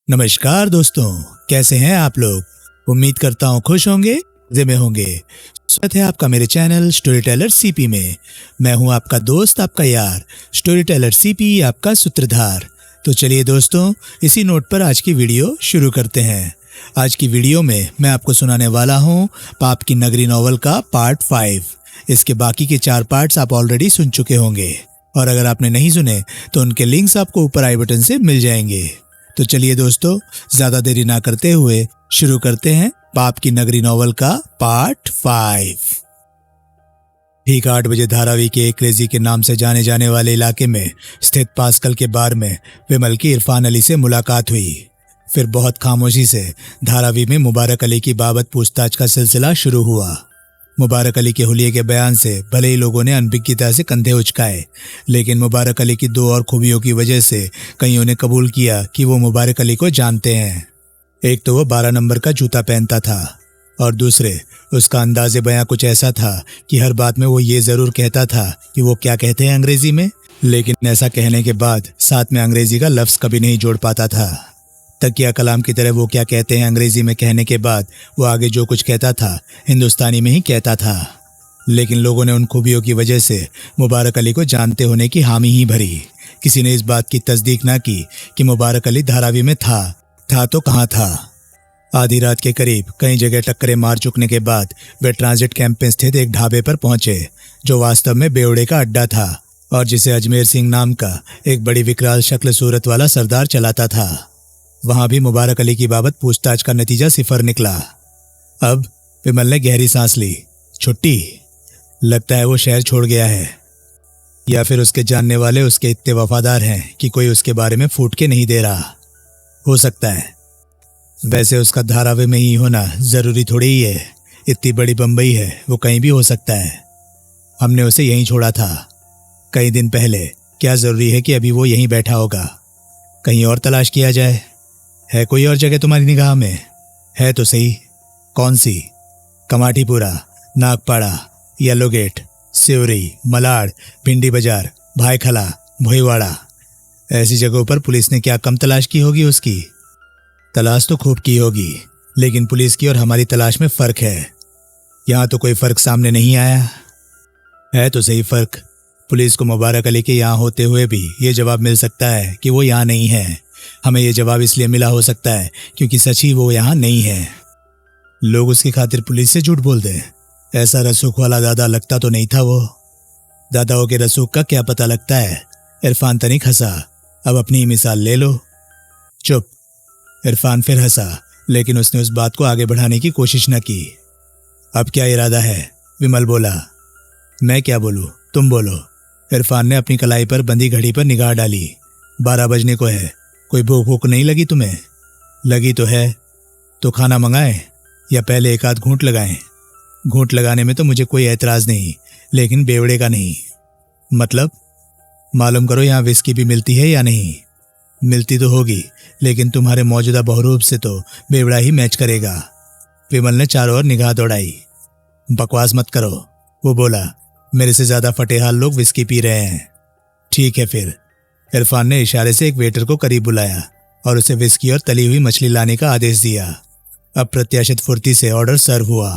नमस्कार दोस्तों, कैसे हैं आप लोग। उम्मीद करता हूँ खुश होंगे, मजे में होंगे। स्वागत है आपका मेरे चैनल स्टोरी टेलर सीपी में। मैं हूँ आपका दोस्त, आपका यार, स्टोरी टेलर सीपी, आपका सूत्रधार। तो चलिए दोस्तों, इसी नोट पर आज की वीडियो शुरू करते हैं। आज की वीडियो में मैं आपको सुनाने वाला हूँ पाप की नगरी नॉवल का पार्ट 5। इसके बाकी के 4 पार्ट्स आप ऑलरेडी सुन चुके होंगे, और अगर आपने नहीं सुने तो उनके लिंक्स आपको ऊपर आई बटन से मिल जाएंगे। तो चलिए दोस्तों, ज्यादा देरी ना करते हुए शुरू करते हैं पाप की नगरी नॉवल का पार्ट 5। ठीक 8 बजे धारावी के क्रेजी के नाम से जाने जाने वाले इलाके में स्थित पास्कल के बार में विमल की इरफान अली से मुलाकात हुई। फिर बहुत खामोशी से धारावी में मुबारक अली की बाबत पूछताछ का सिलसिला शुरू हुआ। मुबारक अली के हुलिये के बयान से भले ही लोगों ने अनभिज्ञता से कंधे उचकाए, लेकिन मुबारक अली की 2 और खूबियों की वजह से कईयों ने कबूल किया कि वो मुबारक अली को जानते हैं। एक तो वो 12 नंबर का जूता पहनता था, और दूसरे उसका अंदाज़े बयां कुछ ऐसा था कि हर बात में वो ये ज़रूर कहता था कि वो क्या कहते हैं अंग्रेज़ी में, लेकिन ऐसा कहने के बाद साथ में अंग्रेज़ी का लफ्ज़ कभी नहीं जोड़ पाता था। तकिया कलाम की तरह वो क्या कहते हैं अंग्रेजी में कहने के बाद वो आगे जो कुछ कहता था हिंदुस्तानी में ही कहता था। लेकिन लोगों ने उन खूबियों की वजह से मुबारक अली को जानते होने की हामी ही भरी। किसी ने इस बात की तस्दीक ना की कि मुबारक अली धारावी में था तो कहाँ था। आधी रात के करीब कई जगह टक्करें मार चुकने के बाद वे ट्रांजिट कैंप में स्थित एक ढाबे पर पहुंचे, जो वास्तव में बेवड़े का अड्डा था और जिसे अजमेर सिंह नाम का एक बड़ी विकराल शक्ल सूरत वाला सरदार चलाता था। वहां भी मुबारक अली की बाबत पूछताछ का नतीजा 0 निकला। अब विमल ने गहरी सांस ली। छुट्टी। लगता है वो शहर छोड़ गया है, या फिर उसके जानने वाले उसके इतने वफादार हैं कि कोई उसके बारे में फूट के नहीं दे रहा। हो सकता है। वैसे उसका धारावी में ही होना जरूरी थोड़ी ही है। इतनी बड़ी बंबई है, वो कहीं भी हो सकता है। हमने उसे यहीं छोड़ा था कई दिन पहले। क्या जरूरी है कि अभी वो यहीं बैठा होगा? कहीं और तलाश किया जाए। है कोई और जगह तुम्हारी निगाह में? है तो सही। कौन सी? कमाटीपुरा, नागपाड़ा, येलो गेट, सिवरी, मलाड, भिंडी बाजार, भाईखला, भोईवाड़ा। ऐसी जगहों पर पुलिस ने क्या कम तलाश की होगी उसकी? तलाश तो खूब की होगी, लेकिन पुलिस की और हमारी तलाश में फर्क है। यहाँ तो कोई फर्क सामने नहीं आया। है तो सही फर्क। पुलिस को मुबारक अली के यहाँ होते हुए भी ये जवाब मिल सकता है कि वो यहाँ नहीं है। हमें ये जवाब इसलिए मिला हो सकता है क्योंकि सच ही वो यहाँ नहीं है। लोग उसकी खातिर पुलिस से झूठ बोल दें। ऐसा रसूख वाला दादा लगता तो नहीं था वो। दादाओं के रसूख का क्या पता लगता है। इरफान तनिक हंसा। अब अपनी ही मिसाल ले लो। चुप। इरफान फिर हंसा, लेकिन उसने उस बात को आगे बढ़ाने की कोशिश न की। अब क्या इरादा है? विमल बोला। मैं क्या बोलूं, तुम बोलो। इरफान ने अपनी कलाई पर बंधी घड़ी पर निगाह डाली। 12 बजने को है। कोई भूख भूख नहीं लगी तुम्हें? लगी तो है। तो खाना मंगाएं या पहले एक आध घूंट लगाएं? घूंट लगाने में तो मुझे कोई ऐतराज नहीं, लेकिन बेवड़े का नहीं। मतलब? मालूम करो यहाँ विस्की भी मिलती है या नहीं। मिलती तो होगी, लेकिन तुम्हारे मौजूदा बहुरूप से तो बेवड़ा ही मैच करेगा। विमल ने चारों ओर निगाह दौड़ाई। बकवास मत करो, वो बोला। मेरे से ज्यादा फटेहाल लोग विस्की पी रहे हैं। ठीक है फिर। इरफान ने इशारे से एक वेटर को करीब बुलाया और उसे विस्की और तली हुई मछली लाने का आदेश दिया। अब प्रत्याशित फुर्ती से ऑर्डर सर्व हुआ।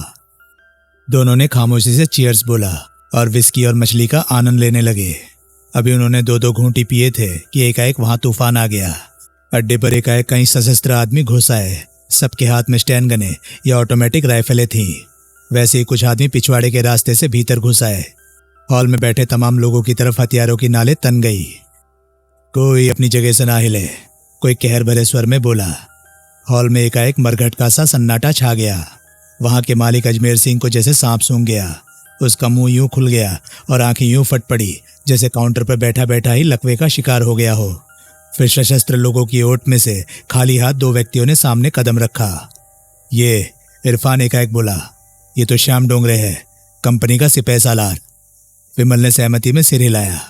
दोनों ने खामोशी से चीयर्स बोला और विस्की और मछली का आनंद लेने लगे। अभी उन्होंने 2-2 घूंटी पिए थे कि एकाएक वहां तूफान आ गया। अड्डे पर एकाएक कई सशस्त्र आदमी घुस आए। सबके हाथ में स्टैन गने या ऑटोमेटिक राइफलें थीं। वैसे ही कुछ आदमी पिछवाड़े के रास्ते से भीतर घुस आए। हॉल में बैठे तमाम लोगों की तरफ हथियारों की नालें तन गई। कोई अपनी जगह से ना हिले, कोई कहर भरे स्वर में बोला। हॉल में एकाएक मरघट का सा सन्नाटा छा गया। वहां के मालिक अजमेर सिंह को जैसे सांप सूंघ गया। उसका मुंह यूं खुल गया और आंखें यूं फट पड़ी जैसे काउंटर पर बैठा बैठा ही लकवे का शिकार हो गया हो। फिर सशस्त्र लोगों की ओट में से खाली हाथ 2 व्यक्तियों ने सामने कदम रखा। ये इरफान एकाएक बोला। ये तो श्याम डोंगरे है, कंपनी का सिपाही सालार। विमल ने सहमति में सिर हिलाया।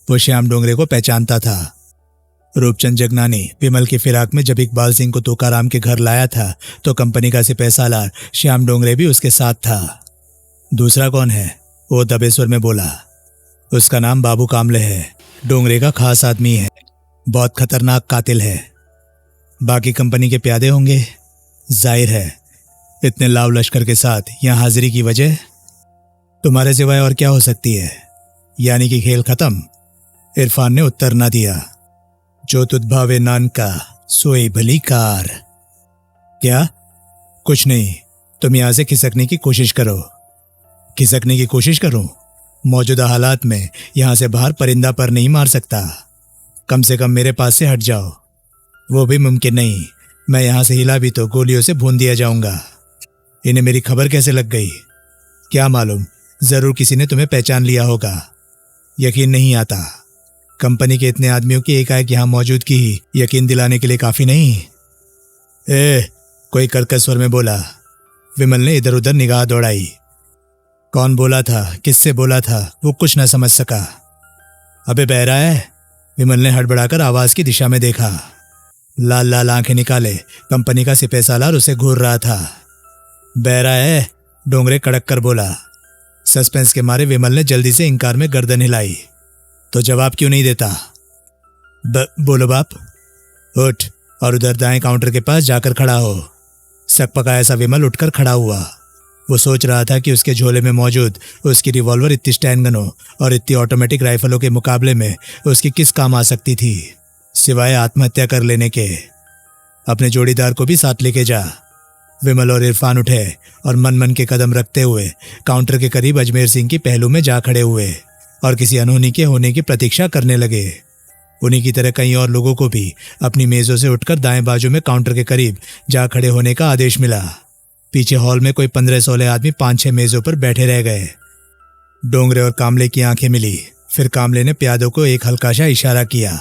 वो श्याम डोंगरे को पहचानता था। रूपचंद जगनानी विमल की फिराक में जब इकबाल सिंह को तोकाराम के घर लाया था तो कंपनी का सिपाही सालार श्याम डोंगरे भी उसके साथ था। दूसरा कौन है? वो दबे स्वर में बोला। उसका नाम बाबू कामले है। डोंगरे का खास आदमी है। बहुत खतरनाक कातिल है। बाकी कंपनी के प्यादे होंगे। जाहिर है, इतने लाव लश्कर के साथ यहाँ हाजिरी की वजह तुम्हारे सिवाय और क्या हो सकती है? यानी कि खेल खत्म? इरफान ने उत्तर ना दिया। जो तुझ भावे नानका सोई भली कार। क्या? कुछ नहीं, तुम यहां से खिसकने की कोशिश करो। खिसकने की कोशिश करूं? मौजूदा हालात में यहां से बाहर परिंदा पर नहीं मार सकता। कम से कम मेरे पास से हट जाओ। वो भी मुमकिन नहीं। मैं यहां से हिला भी तो गोलियों से भून दिया जाऊंगा। इन्हें मेरी खबर कैसे लग गई? क्या मालूम, जरूर किसी ने तुम्हें पहचान लिया होगा। यकीन नहीं आता। कंपनी के इतने आदमियों की एकाएक यहां मौजूदगी ही यकीन दिलाने के लिए काफी नहीं। कोई कर्कश स्वर में बोला। विमल ने इधर उधर निगाह दौड़ाई। कौन बोला था, किससे बोला था, वो कुछ न समझ सका। अबे बहरा है? विमल ने हड़बड़ाकर आवाज की दिशा में देखा। लाल लाल आंखें निकाले कंपनी का सिपह सालार उसे घूर रहा था। बहरा है? डोंगरे कड़क कर बोला। सस्पेंस के मारे विमल ने जल्दी से इंकार में गर्दन हिलाई। तो जवाब क्यों नहीं देता? बोलो बाप। उठ और उधर दाएं काउंटर के पास जाकर खड़ा हो। सकपका ऐसा विमल उठकर खड़ा हुआ। वो सोच रहा था कि उसके झोले में मौजूद उसकी रिवॉल्वर इतनी स्टैन गनों और इतनी ऑटोमेटिक राइफलों के मुकाबले में उसकी किस काम आ सकती थी, सिवाय आत्महत्या कर लेने के। अपने जोड़ीदार को भी साथ लेके जा। विमल और इरफान उठे और मन मन के कदम रखते हुए काउंटर के करीब अजमेर सिंह की पहलू में जा खड़े हुए और किसी अनहोनी के होने की प्रतीक्षा करने लगे। उन्हीं की तरह कई और लोगों को भी अपनी मेजों से उठकर दाएं बाजू में काउंटर के करीब जा खड़े होने का आदेश मिला। पीछे हॉल में कोई 15-16 आदमी 5-6 मेजों पर बैठे रह गए। डोंगरे और कामले की आंखें मिली। फिर कामले ने प्यादों को एक हल्का सा इशारा किया।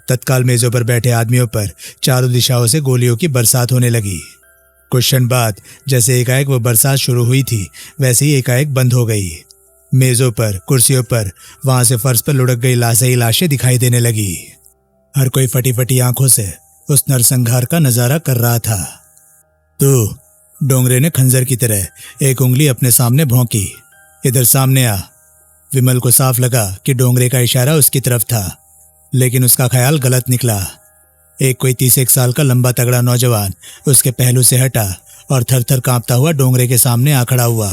तत्काल मेजों पर बैठे आदमियों पर चारों दिशाओं से गोलियों की बरसात होने लगी। कुछ क्षण बाद जैसे एकाएक वो बरसात शुरू हुई थी, वैसे ही एकाएक बंद हो गई। मेजों पर, कुर्सियों पर, वहां से फर्श पर लुढ़क गई लाशें लाशें दिखाई देने लगी। हर कोई फटी फटी आंखों से उस नरसंहार का नजारा कर रहा था। तू, डोंगरे ने खंजर की तरह एक उंगली अपने सामने भौंकी। इधर सामने आ। विमल को साफ लगा कि डोंगरे का इशारा उसकी तरफ था, लेकिन उसका ख्याल गलत निकला। एक कोई 30 साल का लंबा तगड़ा नौजवान उसके पहलू से हटा और थर थर कांपता हुआ डोंगरे के सामने आ खड़ा हुआ।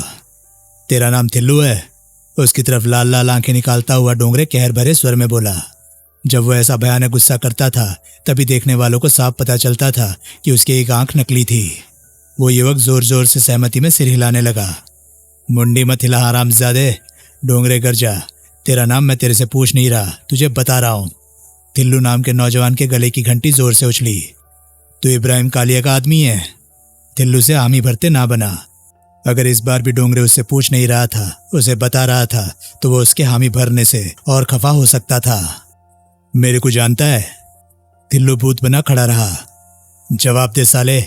तेरा नाम थिल्लू है? उसकी तरफ लाल लाल आंखें निकालता हुआ डोंगरे कहर भरे स्वर में बोला। जब वह ऐसा भयानक गुस्सा करता था तभी देखने वालों को साफ पता चलता था कि उसकी एक आंख नकली थी। वो युवक जोर जोर से सहमति में सिर हिलाने लगा। मुंडी मत हिला हरामजादे, डोंगरे गरजा। तेरा नाम मैं तेरे से पूछ नहीं रहा, तुझे बता रहा हूं। थिल्लू नाम के नौजवान के गले की घंटी जोर से उछली। तू इब्राहिम कालिया का आदमी है? थिल्लू से हामी भरते ना बना। अगर इस बार भी डोंगरे उससे पूछ नहीं रहा था, उसे बता रहा था, तो वो उसके हामी भरने से और खफा हो सकता था। मेरे को जानता है? थिल्लू भूत बना खड़ा रहा। जवाब दे साले।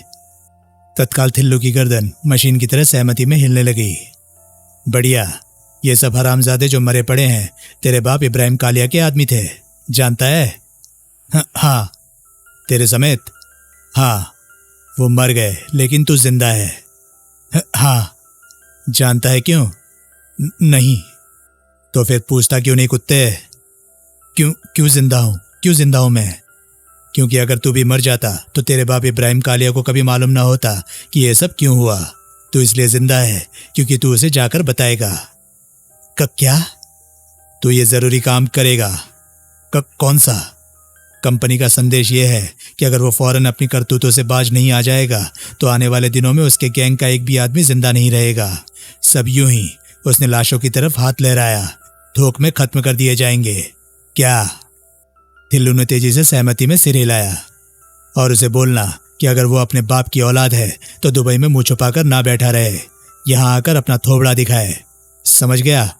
तत्काल थिल्लू की गर्दन मशीन की तरह सहमति में हिलने लगी। बढ़िया, ये सब हरामजादे जो मरे पड़े हैं तेरे बाप इब्राहिम कालिया के आदमी थे, जानता है? हाँ। तेरे समेत? हाँ। वो मर गए लेकिन तू जिंदा है? हाँ। जानता है क्यों? नहीं। तो फिर पूछता क्यों नहीं कुत्ते? क्यों जिंदा हूं? क्यों जिंदा हूं मैं? क्योंकि अगर तू भी मर जाता तो तेरे बाप इब्राहिम कालिया को कभी मालूम ना होता कि ये सब क्यों हुआ। तू इसलिए जिंदा है क्योंकि तू उसे जाकर बताएगा। क्या? तू ये जरूरी काम करेगा। कौन सा? कंपनी का संदेश ये है कि अगर वो फौरन अपनी करतूतों से बाज नहीं आ जाएगा तो आने वाले दिनों में उसके गैंग का एक भी आदमी जिंदा नहीं रहेगा। सब यूं ही उसने लाशों की तरफ हाथ लहराया, थोक में खत्म कर दिए जाएंगे। क्या? थिल्लू ने तेजी से सहमति में सिर हिलाया। और उसे बोलना कि अगर वो अपने बाप की औलाद है तो दुबई में मुंह छुपाकर ना बैठा रहे, यहां आकर अपना थोबड़ा दिखाए। समझ गया?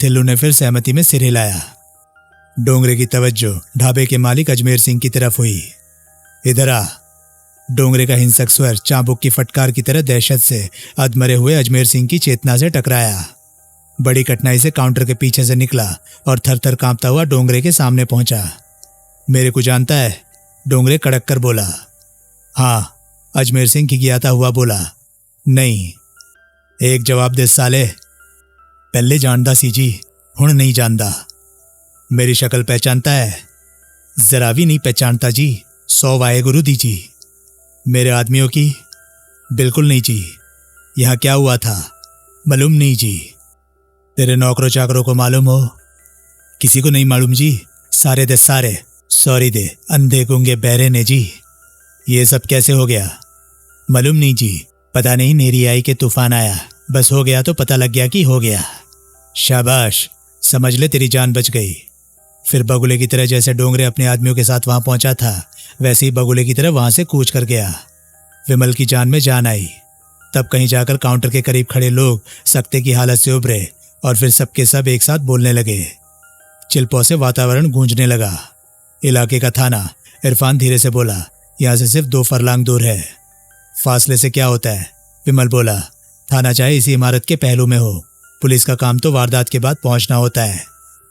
थिल्लू ने फिर सहमति में सिर हिलाया। डोंगरे की तवज्जो ढाबे के मालिक अजमेर सिंह की तरफ हुई। इधर आ। डोंगरे का हिंसक स्वर चाबुक की फटकार की तरह दहशत से अधमरे हुए अजमेर सिंह की चेतना से टकराया। बड़ी कठिनाई से काउंटर के पीछे से निकला और थर थर कांपता हुआ डोंगरे के सामने पहुंचा। मेरे को जानता है? डोंगरे कड़क कर बोला। हाँ। अजमेर सिंह खिखियाता हुआ बोला। नहीं। एक जवाब दे साले। पहले जानदा सी जी, हुण नहीं जानदा। मेरी शक्ल पहचानता है? जरा भी नहीं पहचानता जी, 100 वाहे गुरु दी जी। मेरे आदमियों की? बिल्कुल नहीं जी। यहाँ क्या हुआ था? मालूम नहीं जी। तेरे नौकरों चाकरों को मालूम हो? किसी को नहीं मालूम जी। सारे दे सारे, सॉरी दे, अंधे गूंगे बहरे ने जी। ये सब कैसे हो गया? मालूम नहीं जी। पता नहीं, नेरी आई के तूफान आया, बस हो गया तो पता लग गया कि हो गया। शाबाश, समझ ले तेरी जान बच गई। फिर बगुले की तरह जैसे डोंगरे अपने आदमियों के साथ वहां पहुंचा था, वैसे ही बगुले की तरह वहां से कूच कर गया। विमल की जान में जान आई। तब कहीं जाकर काउंटर के करीब खड़े लोग सकते की हालत से उभरे और फिर सबके सब एक साथ बोलने लगे। चिल्पों से वातावरण गूंजने लगा। इलाके का थाना। इरफान धीरे से बोला, यहाँ से सिर्फ 2 फरलांग दूर है। फासले से क्या होता है? विमल बोला, थाना चाहे इसी इमारत के पहलू में हो। पुलिस का काम तो वारदात के बाद पहुंचना होता है।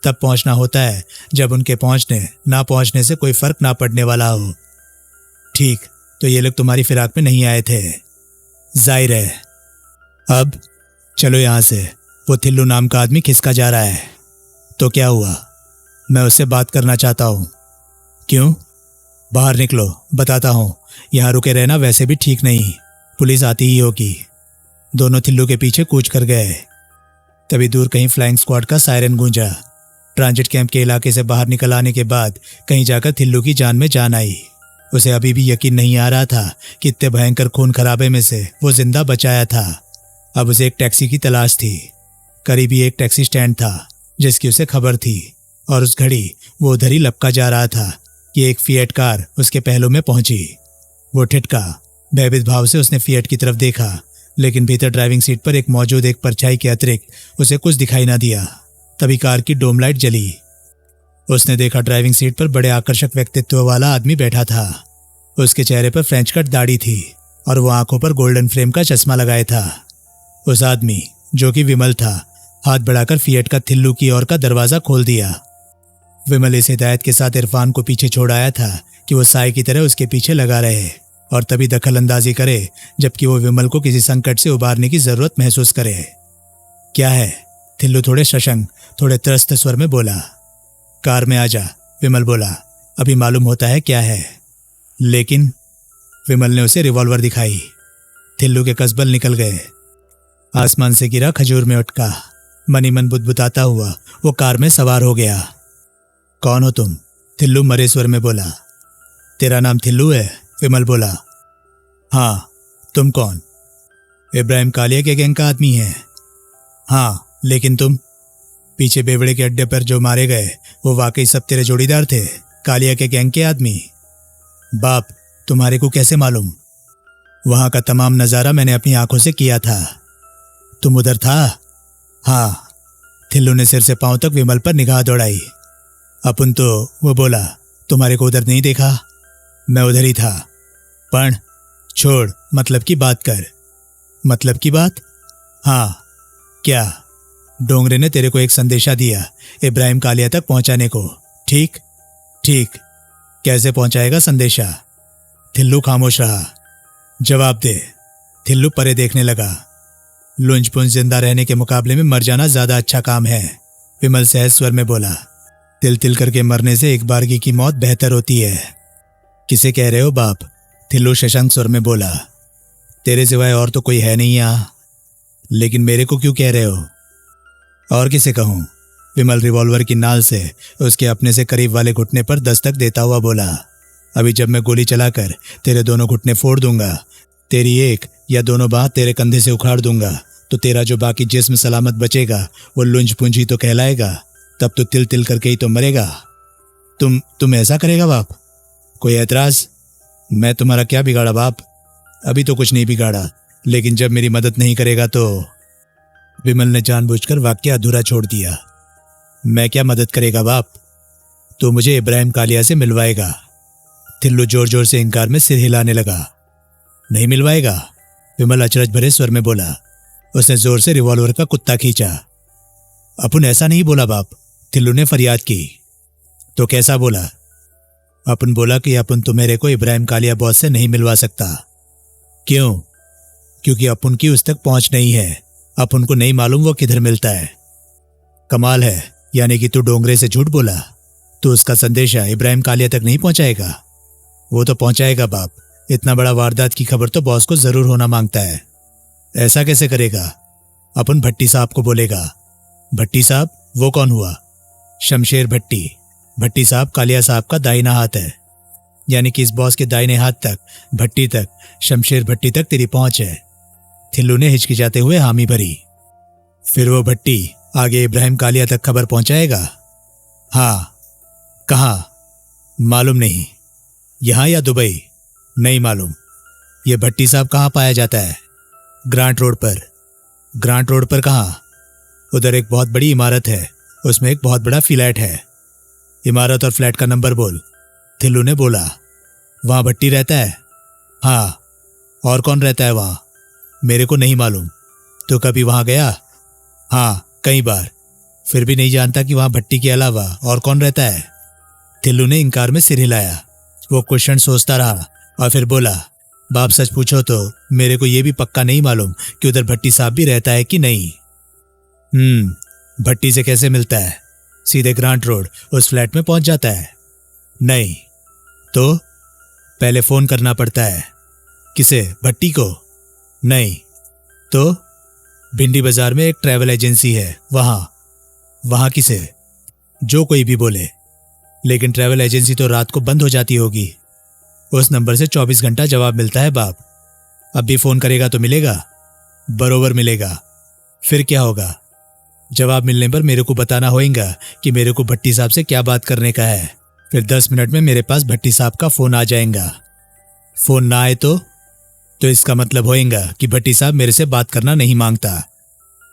तब पहुंचना होता है जब उनके पहुंचने ना पहुंचने से कोई फर्क ना पड़ने वाला हो। ठीक, तो ये लोग तुम्हारी फिराक में नहीं आए थे, जाहिर है। अब चलो यहां से। वो थिल्लू नाम का आदमी खिसका जा रहा है। तो क्या हुआ? मैं उससे बात करना चाहता हूं। क्यों? बाहर निकलो, बताता हूं। यहां रुके रहना वैसे भी ठीक नहीं, पुलिस आती ही होगी। दोनों थिल्लू के पीछे कूच कर गए। तभी दूर कहीं फ्लाइंग स्क्वाड का सायरन गूंजा। ट्रांजिट कैंप के इलाके से बाहर निकल आने के बाद कहीं जाकर थिल्लू की जान में जान आई। उसे अभी भी यकीन नहीं आ रहा था कि इतने भयंकर खून खराबे में से वो जिंदा बचाया था। अब उसे एक टैक्सी की तलाश थी। करीब ही एक टैक्सी स्टैंड था जिसकी उसे खबर थी, और उस घड़ी वो उधर ही लपका जा रहा था कि एक फिएट कार उसके पहलू में पहुंची। वो ठिठका। भयभीत भाव से उसने फिएट की तरफ देखा, लेकिन भीतर ड्राइविंग सीट पर एक मौजूद एक परछाई के अतिरिक्त उसे कुछ दिखाई ना दिया। तभी कार की डोम लाइट जली। उसने देखा ड्राइविंग सीट पर बड़े आकर्षक व्यक्तित्व वाला आदमी बैठा था। उसके चेहरे पर फ्रेंच कट दाढ़ी थी और वो आंखों पर गोल्डन फ्रेम का चश्मा लगाए था। उस आदमी, जो कि विमल था, हाथ बढ़ाकर फिएट का थिल्लू की ओर का दरवाजा खोल दिया। विमल इस हिदायत के साथ इरफान को पीछे छोड़ आया था कि वो साई की तरह उसके पीछे लगा रहे और तभी दखल अंदाजी करे जबकि वो विमल को किसी संकट से उबारने की जरूरत महसूस करे। क्या है? थिल्लू थोड़े सशंक, थोड़े त्रस्त स्वर में बोला। कार में आ जा, विमल बोला। अभी मालूम होता है क्या है। लेकिन विमल ने उसे रिवॉल्वर दिखाई। थिल्लू के कसबल निकल गए। आसमान से गिरा खजूर में उठका। मनी मन बुदबुदाता हुआ वो कार में सवार हो गया। कौन हो तुम? थिल्लू मरे स्वर में बोला। तेरा नाम थिल्लू है? विमल बोला। हाँ, तुम कौन? इब्राहिम कालिया के गैंग का आदमी है। हाँ, लेकिन तुम? पीछे बेवड़े के अड्डे पर जो मारे गए वो वाकई सब तेरे जोड़ीदार थे, कालिया के गैंग के आदमी? बाप, तुम्हारे को कैसे मालूम? वहां का तमाम नजारा मैंने अपनी आंखों से किया था। तुम उधर था? हाँ। थिल्लू ने सिर से पांव तक विमल पर निगाह दौड़ाई। अपन तो, वो बोला, तुम्हारे को उधर नहीं देखा। मैं उधर ही था। पण छोड़, मतलब की बात कर। मतलब की बात? हाँ। क्या? डोंगरे ने तेरे को एक संदेशा दिया इब्राहिम कालिया तक पहुंचाने को, ठीक? ठीक। कैसे पहुंचाएगा संदेशा? थिल्लू खामोश रहा। जवाब दे। थिल्लू परे देखने लगा। लुंज पुंज जिंदा रहने के मुकाबले में मर जाना ज्यादा अच्छा काम है, विमल सहज स्वर में बोला। तिल तिल करके मरने से एक बारगी की मौत बेहतर होती है। किसे कह रहे हो बाप? थिल्लू शशांक स्वर में बोला। तेरे सिवाय और तो कोई है नहीं यहाँ। लेकिन मेरे को क्यों कह रहे हो? और किसे कहूं? विमल रिवॉल्वर की नाल से उसके अपने से करीब वाले घुटने पर दस्तक देता हुआ बोला। अभी जब मैं गोली चलाकर तेरे दोनों घुटने फोड़ दूंगा, तेरी एक या दोनों बाह तेरे कंधे से उखाड़ दूंगा, तो तेरा जो बाकी जिस्म सलामत बचेगा वो लुंज पुंज ही तो कहलाएगा। तब तो तिल तिल करके ही तो मरेगा। तुम ऐसा करेगा बाप? कोई ऐतराज? मैं तुम्हारा क्या बिगाड़ा बाप? अभी तो कुछ नहीं बिगाड़ा, लेकिन जब मेरी मदद नहीं करेगा तो। विमल ने जानबूझकर वाक्य अधूरा छोड़ दिया। मैं क्या मदद करेगा बाप? तो मुझे इब्राहिम कालिया से मिलवाएगा। थिल्लू जोर जोर से इंकार में सिर हिलाने लगा। नहीं मिलवाएगा? विमल अचरज भरे स्वर में बोला। उसने जोर से रिवॉल्वर का कुत्ता खींचा। अपन ऐसा नहीं बोला बाप, थिल्लू ने फरियाद की। तो कैसा बोला? अपन बोला कि अपन तो मेरे को इब्राहिम कालिया बॉस से नहीं मिलवा सकता। क्यों? क्योंकि अपन की उस तक पहुंच नहीं है। अपन को नहीं मालूम वो किधर मिलता है। कमाल है, यानी कि तू डोंगरे से झूठ बोला? तो उसका संदेशा इब्राहिम कालिया तक नहीं पहुंचाएगा? वो तो पहुंचाएगा बाप। इतना बड़ा वारदात की खबर तो बॉस को जरूर होना मांगता है। ऐसा कैसे करेगा? अपन भट्टी साहब को बोलेगा। भट्टी साहब? वो कौन हुआ? शमशेर भट्टी। भट्टी साहब कालिया साहब का दाहिना हाथ है, यानी कि इस बॉस के दाहिने हाथ तक, भट्टी तक, शमशेर भट्टी तक तेरी पहुंच है। थिल्लू ने हिचकिचाते हुए हामी भरी। फिर वो भट्टी आगे इब्राहिम कालिया तक खबर पहुंचाएगा? हाँ। कहाँ? मालूम नहीं। यहां या दुबई? नहीं मालूम। ये भट्टी साहब कहाँ पाया जाता है? ग्रांट रोड पर। ग्रांट रोड पर कहाँ? उधर एक बहुत बड़ी इमारत है, उसमें एक बहुत बड़ा फ्लैट है। इमारत और फ्लैट का नंबर बोल। थिल्लू ने बोला। वहां भट्टी रहता है? हाँ। और कौन रहता है वहां? मेरे को नहीं मालूम। तो कभी वहां गया? हाँ, कई बार। फिर भी नहीं जानता कि वहां भट्टी के अलावा और कौन रहता है? थिल्लू ने इंकार में सिर हिलाया। वो क्वेश्चन सोचता रहा और फिर बोला, बाप सच पूछो तो मेरे को यह भी पक्का नहीं मालूम कि उधर भट्टी साहब भी रहता है कि नहीं। भट्टी से कैसे मिलता है? सीधे ग्रांट रोड उस फ्लैट में पहुंच जाता है? नहीं। तो पहले फोन करना पड़ता है। किसे? भट्टी को? नहीं। तो भिंडी बाजार में एक ट्रैवल एजेंसी है, वहां किसे? जो कोई भी बोले। लेकिन ट्रैवल एजेंसी तो रात को बंद हो जाती होगी। उस नंबर से 24 घंटा जवाब मिलता है बाप। अब भी फोन करेगा तो मिलेगा? बरोबर मिलेगा। फिर क्या होगा? जवाब मिलने पर मेरे को बताना होगा कि मेरे को भट्टी साहब से क्या बात करने का है। फिर 10 मिनट में मेरे पास भट्टी साहब का फोन आ जाएगा। फोन ना आए तो इसका मतलब होएगा कि भट्टी साहब मेरे से बात करना नहीं मांगता,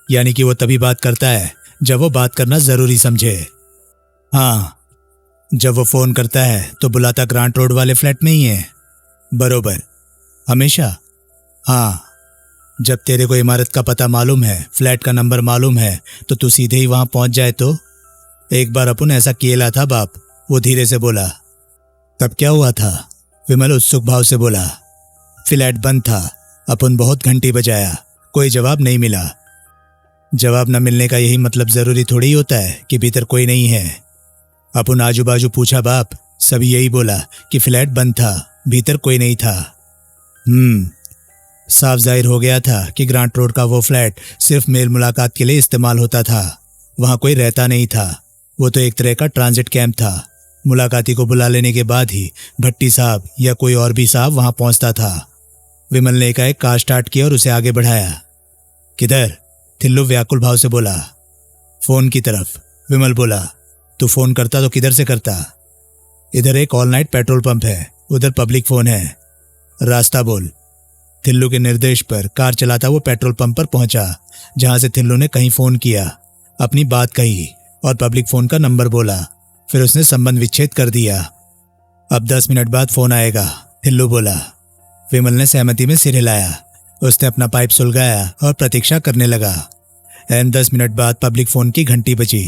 यानी कि वो तभी बात करता है जब वो बात करना जरूरी समझे। हाँ, जब वो फोन करता है तो बुलाता ग्रांट रोड वाले फ्लैट में ही है? बरोबर। हमेशा? हाँ। जब तेरे को इमारत का पता मालूम है, फ्लैट का नंबर मालूम है, तो तू सीधे ही वहां पहुंच जाए तो? एक बार अपन ऐसा किएला था बाप। वो धीरे से बोला। तब क्या हुआ था? विमल उत्सुक भाव से बोला। फ्लैट बंद था। अपन बहुत घंटी बजाया, कोई जवाब नहीं मिला। जवाब न मिलने का यही मतलब जरूरी थोड़ी होता है कि भीतर कोई नहीं है। अपन आजू बाजू पूछा बाप, सभी यही बोला कि फ्लैट बंद था, भीतर कोई नहीं था। साफ जाहिर हो गया था कि ग्रांट रोड का वो फ्लैट सिर्फ मेल मुलाकात के लिए इस्तेमाल होता था। वहां कोई रहता नहीं था। वो तो एक तरह का ट्रांजिट कैंप था। मुलाकाती को बुला लेने के बाद ही भट्टी साहब या कोई और भी साहब वहां पहुंचता था। विमल ने एकाएक कार स्टार्ट किया और उसे आगे बढ़ाया। किधर? थिल्लू व्याकुल भाव से बोला। फोन की तरफ। विमल बोला। तू फोन करता तो किधर से करता? इधर एक ऑल नाइट पेट्रोल पंप है, उधर पब्लिक फोन है। रास्ता बोल। थिल्लू के निर्देश पर कार चलाता वो पेट्रोल पंप पर पहुंचा, जहां से थिल्लू ने कहीं फोन किया, अपनी बात कही और पब्लिक फोन का नंबर बोला। फिर उसने संबंध विच्छेद कर दिया। अब 10 मिनट बाद फोन आएगा, थिल्लू बोला। विमल ने सहमति में सिर हिलाया। उसने अपना पाइप सुलगाया और प्रतीक्षा करने लगा। 10 मिनट बाद पब्लिक फोन की घंटी बजी।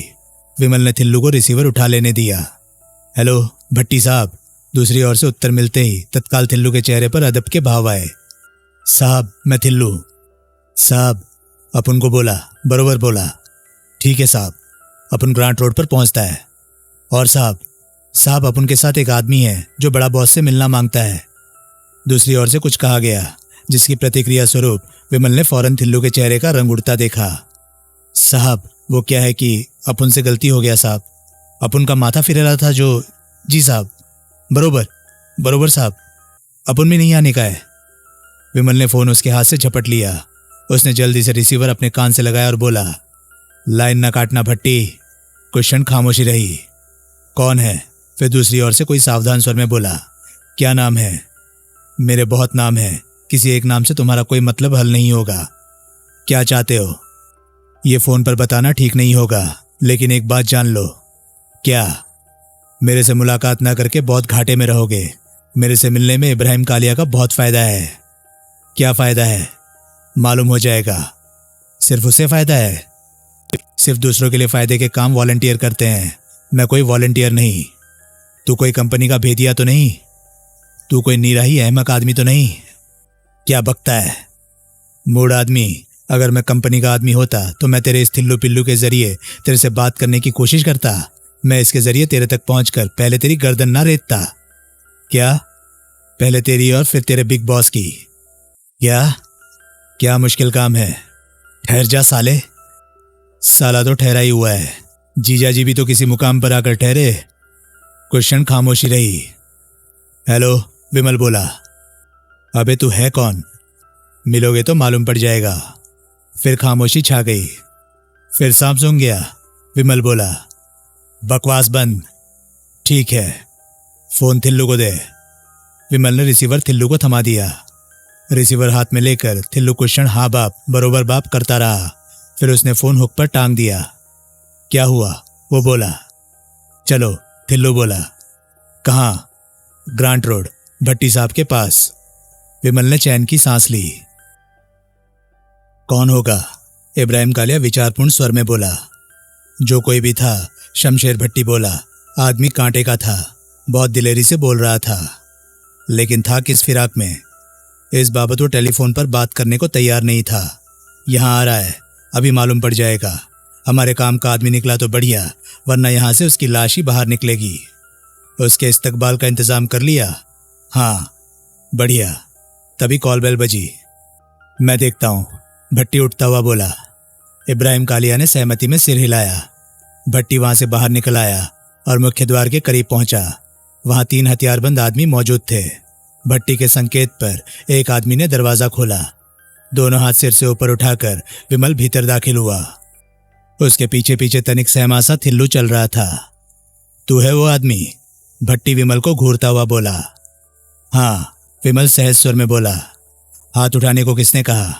विमल ने थिल्लू को रिसीवर उठा लेने दिया। हेलो भट्टी साहब। दूसरी ओर से उत्तर मिलते ही तत्काल थिल्लू के चेहरे पर अदब के भाव आए। साहब, मैं थिल्लू। साहब, अपन को बोला। बरोबर बोला। ठीक है साहब। अपन ग्रांट रोड पर पहुंचता है। और साहब अपन के साथ एक आदमी है जो बड़ा बॉस से मिलना मांगता है। दूसरी ओर से कुछ कहा गया, जिसकी प्रतिक्रिया स्वरूप विमल ने फौरन थिल्लू के चेहरे का रंग उड़ता देखा। साहब, वो क्या है कि अपन से गलती हो गया साहब। अपन का माथा फिर रहा था जो। जी साहब। बरोबर साहब। अपन में नहीं आने का है। विमल ने फोन उसके हाथ से झपट लिया। उसने जल्दी से रिसीवर अपने कान से लगाया और बोला, लाइन ना काटना भट्टी। कुछ क्षण खामोशी रही। कौन है? फिर दूसरी ओर से कोई सावधान स्वर में बोला। क्या नाम है? मेरे बहुत नाम है, किसी एक नाम से तुम्हारा कोई मतलब हल नहीं होगा। क्या चाहते हो? ये फोन पर बताना ठीक नहीं होगा, लेकिन एक बात जान लो। क्या? मेरे से मुलाकात ना करके बहुत घाटे में रहोगे। मेरे से मिलने में इब्राहिम कालिया का बहुत फायदा है। क्या फायदा है? मालूम हो जाएगा। सिर्फ उसे फायदा है? सिर्फ दूसरों के लिए फायदे के काम वॉलंटियर करते हैं। मैं कोई वॉलंटियर नहीं। तू कोई कंपनी का भेदिया तो नहीं? तू कोई निराही अहमक आदमी तो नहीं? क्या बकता है? मूड आदमी। अगर मैं कंपनी का आदमी होता तो मैं तेरे इस थिल्लू पिल्लू के जरिए तेरे से बात करने की कोशिश करता। मैं इसके जरिए तेरे तक पहुंचकर पहले तेरी गर्दन ना रेतता। क्या? पहले तेरी और फिर तेरे बिग बॉस की। क्या क्या मुश्किल काम है? ठहर जा साले। साला तो ठहरा ही हुआ है, जीजा जी भी तो किसी मुकाम पर आकर ठहरे। कुछ क्षण खामोशी रही। हेलो, विमल बोला। अबे तू है कौन? मिलोगे तो मालूम पड़ जाएगा। फिर खामोशी छा गई। फिर सांप सूंघ गया, विमल बोला। बकवास बंद। ठीक है, फोन थिल्लू को दे। विमल ने रिसीवर थिल्लू को थमा दिया। रिसीवर हाथ में लेकर थिल्लू कुछ क्षण हाँ बाप बरोबर बाप करता रहा। फिर उसने फोन हुक पर टांग दिया। क्या हुआ? वो बोला। चलो, थिल्लू बोला। कहाँ? ग्रांट रोड, भट्टी साहब के पास। विमल ने चैन की सांस ली। कौन होगा? इब्राहिम कालिया विचारपूर्ण स्वर में बोला। जो कोई भी था, शमशेर भट्टी बोला। आदमी कांटे का था, बहुत दिलेरी से बोल रहा था, लेकिन था किस फिराक में, इस बाबत वो टेलीफोन पर बात करने को तैयार नहीं था। यहाँ आ रहा है, अभी मालूम पड़ जाएगा। हमारे काम का आदमी निकला तो बढ़िया, वरना यहाँ से उसकी लाश ही बाहर निकलेगी। उसके इस्तकबाल का इंतजाम कर लिया? हाँ, बढ़िया। तभी कॉल बेल बजी। मैं देखता हूँ, भट्टी उठता हुआ बोला। इब्राहिम कालिया ने सहमति में सिर हिलाया। भट्टी वहां से बाहर निकल आया और मुख्य द्वार के करीब पहुंचा। वहां 3 हथियारबंद आदमी मौजूद थे। भट्टी के संकेत पर एक आदमी ने दरवाजा खोला। दोनों हाथ सिर से ऊपर उठाकर विमल भीतर दाखिल हुआ। उसके पीछे पीछे तनिक सहमा सा थिल्लू चल रहा था। तू है वो आदमी? भट्टी विमल को घूरता हुआ बोला। हाँ, विमल सहज स्वर में बोला। हाथ उठाने को किसने कहा?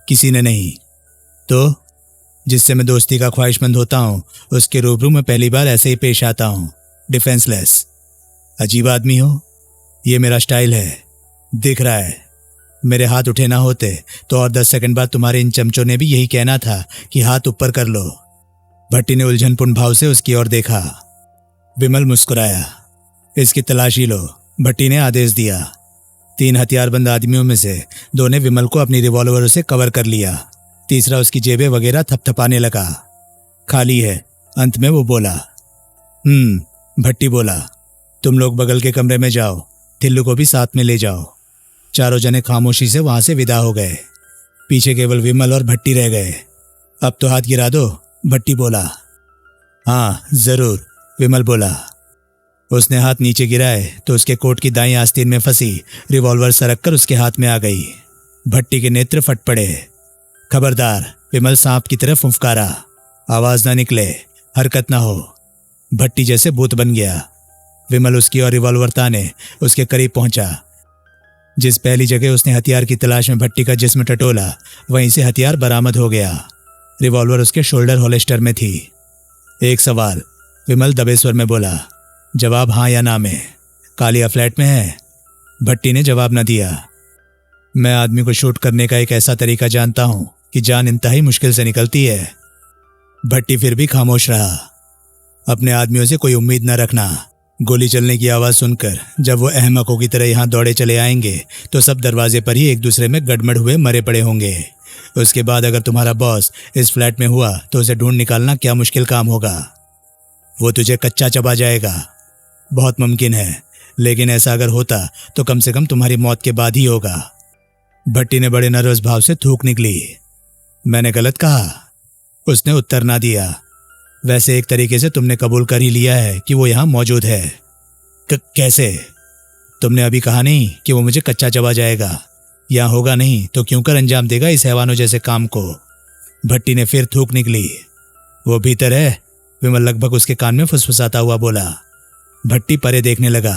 किसी ने नहीं। तो जिससे मैं दोस्ती का ख्वाहिशमंद होता हूं, उसके रूबरू में पहली बार ऐसे ही पेश आता हूं, डिफेंसलेस। अजीब आदमी हो, ये मेरा स्टाइल है, दिख रहा है। मेरे हाथ उठे ना होते तो और 10 सेकंड बाद तुम्हारे इन चमचों ने भी यही कहना था कि हाथ ऊपर कर लो। भट्टी ने उलझनपूर्ण भाव से उसकी ओर देखा। विमल मुस्कुराया। इसकी तलाशी लो, भट्टी ने आदेश दिया। 3 हथियारबंद आदमियों में से 2 ने विमल को अपनी रिवॉल्वर से कवर कर लिया। तीसरा उसकी जेबें वगैरह थपथपाने लगा। खाली है, अंत में वो बोला। भट्टी बोला। तुम लोग बगल के कमरे में जाओ, थिल्लू को भी साथ में ले जाओ। चारों जने खामोशी से वहां से विदा हो गए। पीछे केवल विमल और भट्टी रह गए। अब तो हाथ गिरा दो, भट्टी बोला। हाँ जरूर, विमल बोला। उसने हाथ नीचे गिराए तो उसके कोट की दाईं आस्तीन में फंसी रिवॉल्वर सरक कर उसके हाथ में आ गई। भट्टी के नेत्र फट पड़े। खबरदार, विमल सांप की तरफ फुफकारा। आवाज ना निकले, हरकत ना हो। भट्टी जैसे भूत बन गया। विमल उसकी और रिवॉल्वर ताने उसके करीब पहुंचा। जिस पहली जगह उसने हथियार की तलाश में भट्टी का जिस्म टटोला, वहीं से हथियार बरामद हो गया। रिवॉल्वर उसके शोल्डर होल्स्टर में थी। एक सवाल, विमल दबे स्वर में बोला। जवाब हाँ या ना में। कालिया फ्लैट में है? भट्टी ने जवाब न दिया। मैं आदमी को शूट करने का एक ऐसा तरीका जानता हूं कि जान इंतहाई मुश्किल से निकलती है। भट्टी फिर भी खामोश रहा। अपने आदमियों से कोई उम्मीद न रखना। गोली चलने की आवाज सुनकर जब वो अहमकों की तरह यहां दौड़े चले आएंगे तो सब दरवाजे पर ही एक दूसरे में गड़मड़ हुए मरे पड़े होंगे। उसके बाद अगर तुम्हारा बॉस इस फ्लैट में हुआ तो उसे ढूंढ निकालना क्या मुश्किल काम होगा। वो तुझे कच्चा चबा जाएगा। बहुत मुमकिन है, लेकिन ऐसा अगर होता तो कम से कम तुम्हारी मौत के बाद ही होगा। भट्टी ने बड़े नर्वस भाव से थूक निकली। मैंने गलत कहा? उसने उत्तर ना दिया। वैसे एक तरीके से तुमने कबूल कर ही लिया है कि वो यहां मौजूद है। कैसे? तुमने अभी कहा नहीं कि वो मुझे कच्चा चबा जाएगा। यहां होगा नहीं तो क्यों कर अंजाम देगा इस हैवानों जैसे काम को। भट्टी ने फिर थूक निकली। वो भीतर है, विमल लगभग उसके कान में फुसफुसाता हुआ बोला। भट्टी परे देखने लगा।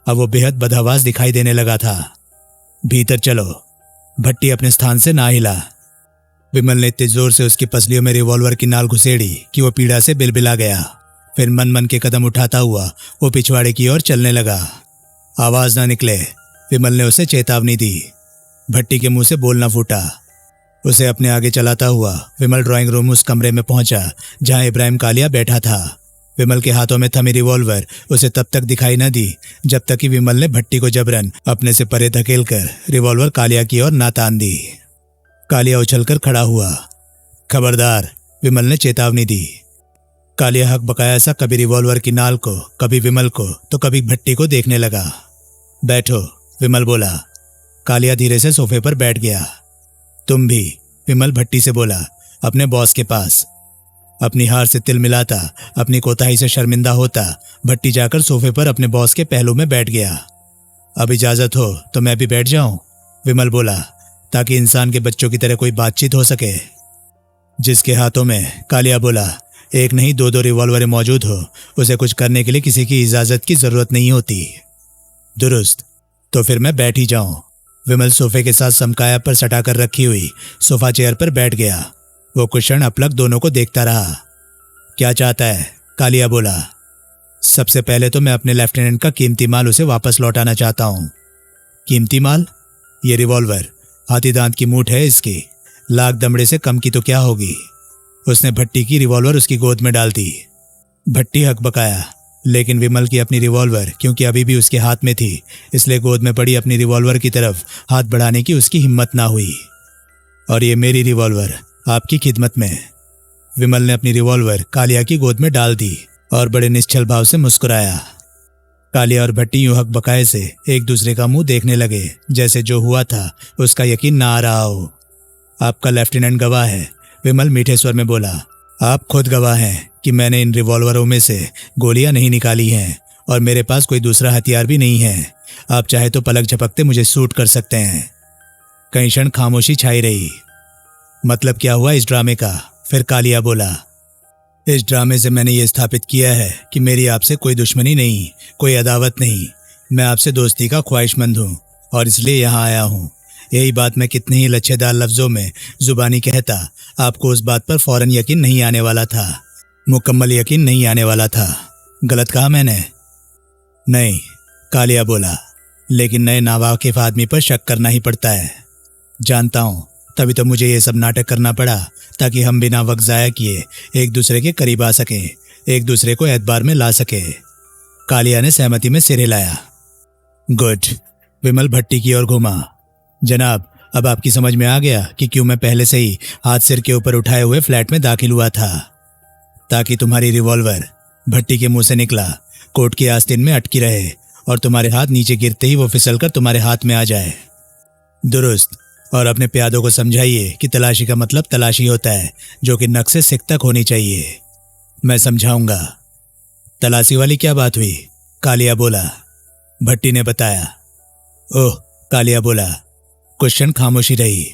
अब वो बेहद बदहवास दिखाई देने लगा था। भीतर चलो। भट्टी अपने स्थान से ना हिला। विमल ने इतने जोर से उसकी पसलियों में रिवॉल्वर की नाल घुसेड़ी कि वो पीड़ा से बिलबिला गया। फिर मन मन के कदम उठाता हुआ वो पिछवाड़े की ओर चलने लगा। आवाज ना निकले, विमल ने उसे चेतावनी दी। भट्टी के मुंह से बोलना फूटा। उसे अपने आगे चलाता हुआ विमल ड्राइंग रूम उस कमरे में पहुंचा जहां इब्राहिम कालिया बैठा था। विमल के हाथों में थमी रिवॉल्वर उसे तब तक दिखाई न दी जब तक कि विमल ने भट्टी को जबरन अपने से परे धकेलकर रिवॉल्वर कालिया की ओर ना तान दी। कालिया उछलकर खड़ा हुआ। खबरदार, विमल ने चेतावनी दी। कालिया हक बकाया सा कभी रिवॉल्वर की नाल को, कभी विमल को तो कभी भट्टी को देखने लगा। बैठो, विमल बोला। कालिया धीरे से सोफे पर बैठ गया। तुम भी, विमल भट्टी से बोला, अपने बॉस के पास। अपनी हार से तिल मिलाता, अपनी कोताही से शर्मिंदा होता, भट्टी जाकर सोफे पर अपने बॉस के पहलू में बैठ गया। अब इजाजत हो तो मैं भी बैठ जाऊं, विमल बोला, ताकि इंसान के बच्चों की तरह कोई बातचीत हो सके। जिसके हाथों में, कालिया बोला, एक नहीं दो दो रिवॉल्वरें मौजूद हो, उसे कुछ करने के लिए किसी की इजाजत की जरूरत नहीं होती। दुरुस्त, तो फिर मैं बैठ ही जाऊं। विमल सोफे के साथ समकाया पर सटाकर रखी हुई सोफा चेयर पर बैठ गया। वो कुछ क्षण अपलक दोनों को देखता रहा। क्या चाहता है, कालिया बोला। सबसे पहले तो मैं अपने लेफ्टिनेंट का कीमती माल उसे वापस लौटाना चाहता हूं। कीमती माल? ये रिवॉल्वर हाथी दांत की मूठ है इसकी, लाख दमड़े से कम की तो क्या होगी। उसने भट्टी की रिवॉल्वर उसकी गोद में डाल दी। भट्टी हकबकाया, लेकिन विमल की अपनी रिवॉल्वर क्योंकि अभी भी उसके हाथ में थी, इसलिए गोद में पड़ी अपनी रिवॉल्वर की तरफ हाथ बढ़ाने की उसकी हिम्मत ना हुई। और ये मेरी रिवॉल्वर आपकी खिदमत में। विमल ने अपनी रिवॉल्वर कालिया की गोद में डाल दी और बड़े निश्चल भाव से मुस्कुराया। कालिया और भट्टी यूं हकबकाए से एक दूसरे का मुंह देखने लगे, जैसे जो हुआ था उसका यकीन ना आ रहा हो। आपका लेफ्टिनेंट गवाह है, विमल मीठे स्वर में बोला। आप खुद गवाह हैं कि मैंने इन रिवॉल्वरों में से गोलियां नहीं निकाली हैं और मेरे पास कोई दूसरा हथियार भी नहीं है। आप चाहे तो पलक झपकते मुझे शूट कर सकते हैं। कई क्षण खामोशी छाई रही। मतलब क्या हुआ इस ड्रामे का? फिर कालिया बोला। इस ड्रामे से मैंने ये स्थापित किया है कि मेरी आपसे कोई दुश्मनी नहीं, कोई अदावत नहीं। मैं आपसे दोस्ती का ख्वाहिशमंद हूँ और इसलिए यहाँ आया हूँ। यही बात मैं कितने ही लच्छेदार लफ्जों में जुबानी कहता, आपको उस बात पर फौरन यकीन नहीं आने वाला था, मुकम्मल यकीन नहीं आने वाला था। गलत कहा मैंने? नहीं, कालिया बोला, लेकिन नए नावाकिफ आदमी पर शक करना ही पड़ता है। जानता हूँ, तभी तो मुझे ये सब नाटक करना पड़ा, ताकि हम बिना वक्त ज़ाया किए एक दूसरे के करीब आ सकें, एक दूसरे को एतबार में ला सके। कालिया ने सहमति में सिर हिलाया। गुड, विमल भट्टी की ओर घूमा। जनाब, अब आपकी समझ में आ गया कि क्यों मैं पहले से ही हाथ सिर के ऊपर उठाए हुए फ्लैट में दाखिल हुआ था। ताकि तुम्हारी रिवॉल्वर, भट्टी के मुंह से निकला, कोट की आस्तीन में अटकी रहे और तुम्हारे हाथ नीचे गिरते ही वो फिसलकर तुम्हारे हाथ में आ जाए। दुरुस्त। और अपने प्यादों को समझाइए कि तलाशी का मतलब तलाशी होता है, जो कि नक से सिक तक होनी चाहिए। मैं समझाऊंगा। तलाशी वाली क्या बात हुई? कालिया बोला। भट्टी ने बताया। ओह, कालिया बोला। कुछ क्षण खामोशी रही।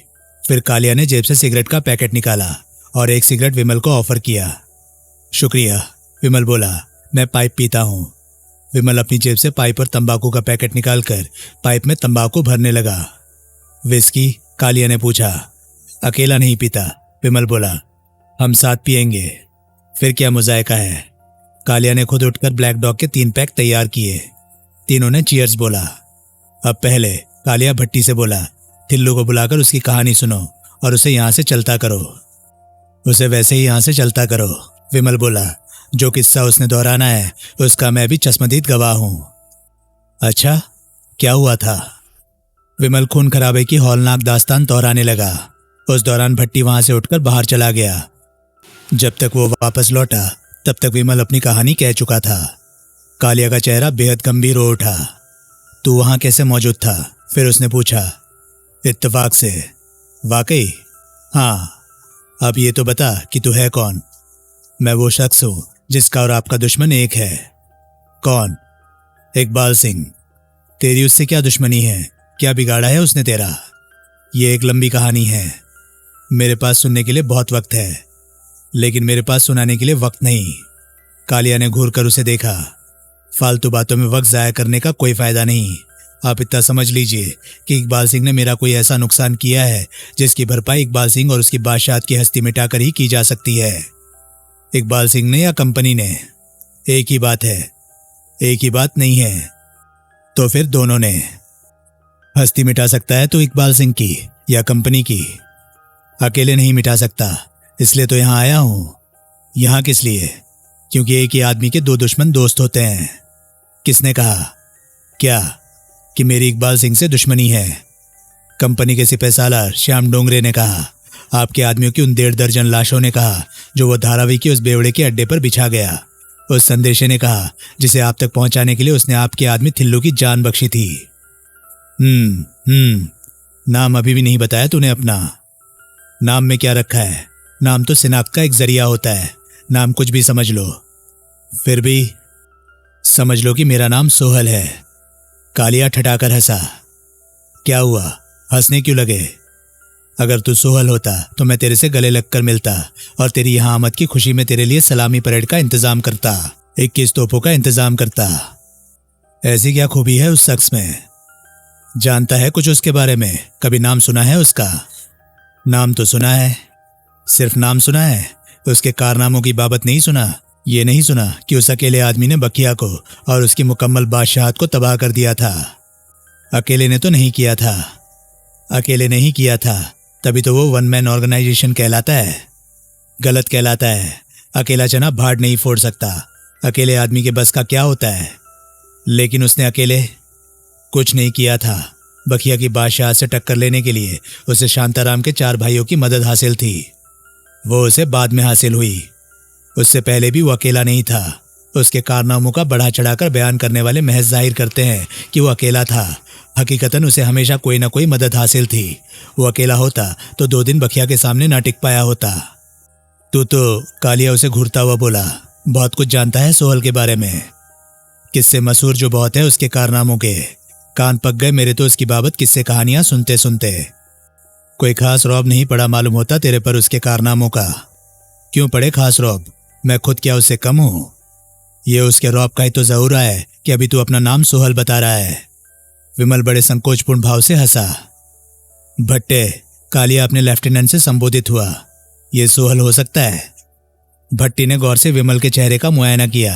फिर कालिया ने जेब से सिगरेट का पैकेट निकाला और एक सिगरेट विमल को ऑफर किया। शुक्रिया, विमल बोला, मैं पाइप पीता हूँ। विमल अपनी जेब से पाइप और तंबाकू का पैकेट निकालकर पाइप में तंबाकू भरने लगा। विस्की? कालिया ने पूछा। अकेला नहीं पीता, विमल बोला, हम साथ पिएंगे। फिर क्या मुजायका है? कालिया ने खुद उठकर ब्लैक डॉग के 3 पैक तैयार किए। तीनों ने चीयर्स बोला। अब पहले, कालिया भट्टी से बोला, थिल्लू को बुलाकर उसकी कहानी सुनो और उसे यहाँ से चलता करो। उसे वैसे ही यहाँ से चलता करो, विमल बोला। जो किस्सा उसने दोहराना है उसका मैं भी चश्मदीद गवाह हूँ। अच्छा, क्या हुआ था? विमल खून खराबे की हौलनाक दास्तान दोहराने लगा। उस दौरान भट्टी वहां से उठकर बाहर चला गया। जब तक वो वापस लौटा तब तक विमल अपनी कहानी कह चुका था। कालिया का चेहरा बेहद गंभीर हो उठा। तू वहां कैसे मौजूद था? फिर उसने पूछा। इत्तेफाक से। वाकई? हाँ। अब ये तो बता कि तू है कौन? मैं वो शख्स हूं जिसका और आपका दुश्मन एक है। कौन? इकबाल सिंह। तेरी उससे क्या दुश्मनी है? क्या बिगाड़ा है उसने तेरा? ये एक लंबी कहानी है। मेरे पास सुनने के लिए बहुत वक्त है, लेकिन मेरे पास सुनाने के लिए वक्त नहीं। कालिया ने घूर कर उसे देखा। फालतू बातों में वक्त जाया करने का कोई फायदा नहीं। आप इतना समझ लीजिए कि इकबाल सिंह ने मेरा कोई ऐसा नुकसान किया है जिसकी भरपाई इकबाल सिंह और उसकी बादशाहत की हस्ती मिटाकर ही की जा सकती है। इकबाल सिंह ने या कंपनी ने? एक ही बात है। एक ही बात नहीं है तो फिर दोनों ने। हस्ती मिटा सकता है तो इकबाल सिंह की या कंपनी की। अकेले नहीं मिटा सकता, इसलिए तो यहां आया हूं। यहां किस लिए? क्योंकि एक ही आदमी के 2 दुश्मन दोस्त होते हैं। किसने कहा? क्या कि मेरी इकबाल सिंह से दुश्मनी है? कंपनी के सिपहसालार श्याम डोंगरे ने कहा। आपके आदमियों की उन 1.5 दर्जन लाशों ने कहा जो वो धारावी के उस बेवड़े के अड्डे पर बिछा गया। उस संदेशे ने कहा जिसे आप तक पहुंचाने के लिए उसने आपके आदमी थिल्लू की जान बख्शी थी। नाम अभी भी नहीं बताया तूने अपना। नाम में क्या रखा है? नाम तो शिनाख्त का एक जरिया होता है, नाम कुछ भी समझ लो। फिर भी समझ लो कि मेरा नाम सोहल है। कालिया ठठाकर हंसा। क्या हुआ, हंसने क्यों लगे? अगर तू सोहल होता तो मैं तेरे से गले लगकर मिलता और तेरी यहाँ आमद की खुशी में तेरे लिए सलामी परेड का इंतजाम करता, 21 तोपों का इंतजाम करता। ऐसी क्या खूबी है उस शख्स में? जानता है कुछ उसके बारे में? कभी नाम सुना है उसका? नाम तो सुना है, सिर्फ नाम सुना है, उसके कारनामों की बाबत नहीं सुना। ये नहीं सुना कि उस अकेले आदमी ने बखिया को और उसकी मुकम्मल बादशाहत को तबाह कर दिया था। अकेले ने तो नहीं किया था। अकेले नहीं किया था, तभी तो वो वन मैन ऑर्गेनाइजेशन कहलाता है। गलत कहलाता है। अकेला चना भाड़ नहीं फोड़ सकता। अकेले आदमी के बस का क्या होता है? लेकिन उसने अकेले कुछ नहीं किया था। बखिया की बादशाह से टक्कर लेने के लिए उसे शांताराम के 4 भाइयों की मदद हासिल थी। वो उसे बाद में हासिल हुई। उससे पहले भी वो अकेला नहीं था। उसके कारनामों का बढ़ा चढ़ाकर बयान करने वाले महज जाहिर करते हैं कि वो अकेला था। हकीकतन उसे हमेशा कोई ना कोई मदद हासिल थी। वो अकेला होता तो 2 दिन बखिया के सामने ना टिक पाया होता। तू तो, कालिया उसे घूरता हुआ बोला, बहुत कुछ जानता है सोहल के बारे में। किस्से मशहूर जो बहुत है उसके कारनामों के। कान पक गए मेरे तो उसकी बाबत किस्से कहानियां सुनते सुनते। कोई खास रौब नहीं पड़ा मालूम होता तेरे पर उसके कारनामों का। क्यों पड़े खास रौब? मैं खुद क्या उससे कम हूं? ये उसके रौब का ही तो जरूर है कि अभी तू अपना नाम सोहल बता रहा है। विमल बड़े संकोचपूर्ण भाव से हंसा। भट्टे, कालिया अपने लेफ्टिनेंट से संबोधित हुआ, ये सोहल हो सकता है? भट्टी ने गौर से विमल के चेहरे का मुआयना किया।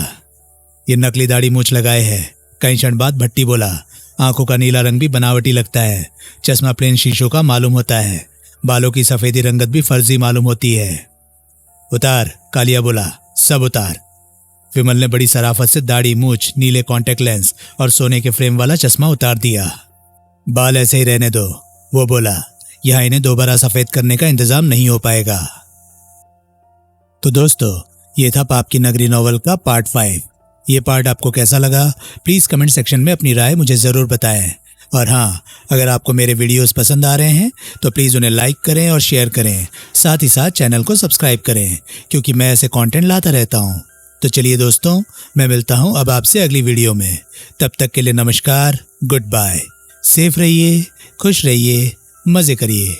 ये नकली दाढ़ी मूछ लगाए है। कई क्षण बाद भट्टी बोला, आंखों का नीला रंग भी बनावटी लगता है। चश्मा प्लेन शीशों का मालूम होता है। बालों की सफेदी रंगत भी फर्जी मालूम होती है। उतार, कालिया बोला, सब उतार। विमल ने बड़ी सराफत से दाढ़ी, मूछ, नीले कॉन्टेक्ट लेंस और सोने के फ्रेम वाला चश्मा उतार दिया। बाल ऐसे ही रहने दो, वो बोला, यहां इन्हें दोबारा सफेद करने का इंतजाम नहीं हो पाएगा। तो दोस्तों, ये था पाप की नगरी नॉवल का पार्ट 5। ये पार्ट आपको कैसा लगा? प्लीज कमेंट सेक्शन में अपनी राय मुझे जरूर बताएं। और हाँ, अगर आपको मेरे वीडियोस पसंद आ रहे हैं तो प्लीज़ उन्हें लाइक करें और शेयर करें। साथ ही साथ चैनल को सब्सक्राइब करें, क्योंकि मैं ऐसे कंटेंट लाता रहता हूँ। तो चलिए दोस्तों, मैं मिलता हूँ अब आपसे अगली वीडियो में। तब तक के लिए नमस्कार, गुड बाय। सेफ रहिए, खुश रहिए, मज़े करिए।